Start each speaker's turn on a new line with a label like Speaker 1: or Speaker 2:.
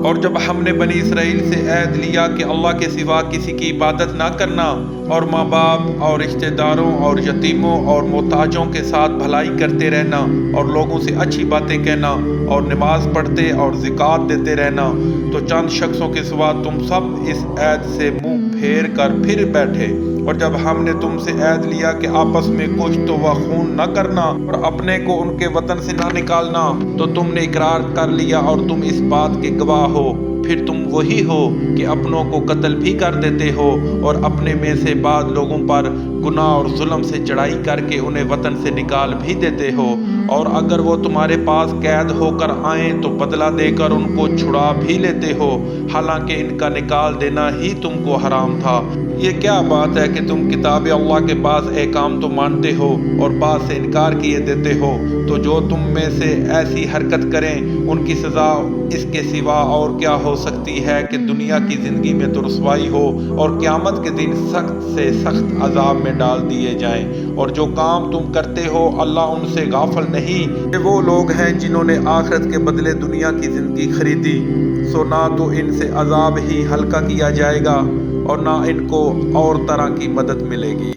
Speaker 1: اور جب ہم نے بنی اسرائیل سے عہد لیا کہ اللہ کے سوا کسی کی عبادت نہ کرنا اور ماں باپ اور رشتہ داروں اور یتیموں اور محتاجوں کے ساتھ بھلائی کرتے رہنا اور لوگوں سے اچھی باتیں کہنا اور نماز پڑھتے اور زکوٰۃ دیتے رہنا، تو چند شخصوں کے سوا تم سب اس عہد سے منہ پھیر کر پھر بیٹھے۔ اور جب ہم نے تم سے عہد لیا کہ آپس میں کشت و خون نہ کرنا اور اپنے کو ان کے وطن سے نہ نکالنا، تو تم نے اقرار کر لیا اور تم اس بات کے گواہ ہو۔ پھر تم وہی ہو کہ اپنوں کو قتل بھی کر دیتے ہو اور اپنے میں سے بعض لوگوں پر گناہ اور ظلم سے چڑھائی کر کے انہیں وطن سے نکال بھی دیتے ہو، اور اگر وہ تمہارے پاس قید ہو کر آئیں تو بدلہ دے کر ان کو چھڑا بھی لیتے ہو، حالانکہ ان کا نکال دینا ہی تم کو حرام تھا۔ یہ کیا بات ہے کہ تم کتاب اللہ کے بعض احکام تو مانتے ہو اور بعض سے انکار کیے دیتے ہو؟ تو جو تم میں سے ایسی حرکت کریں ان کی سزا اس کے سوا اور کیا ہو سکتی ہے کہ دنیا کی زندگی میں تو رسوائی ہو اور قیامت کے دن سخت سے سخت عذاب میں ڈال دیے جائیں۔ اور جو کام تم کرتے ہو اللہ ان سے غافل نہیں، کہ وہ لوگ ہیں جنہوں نے آخرت کے بدلے دنیا کی زندگی خریدی، سو نہ تو ان سے عذاب ہی ہلکا کیا جائے گا اور نہ ان کو اور طرح کی مدد ملے گی۔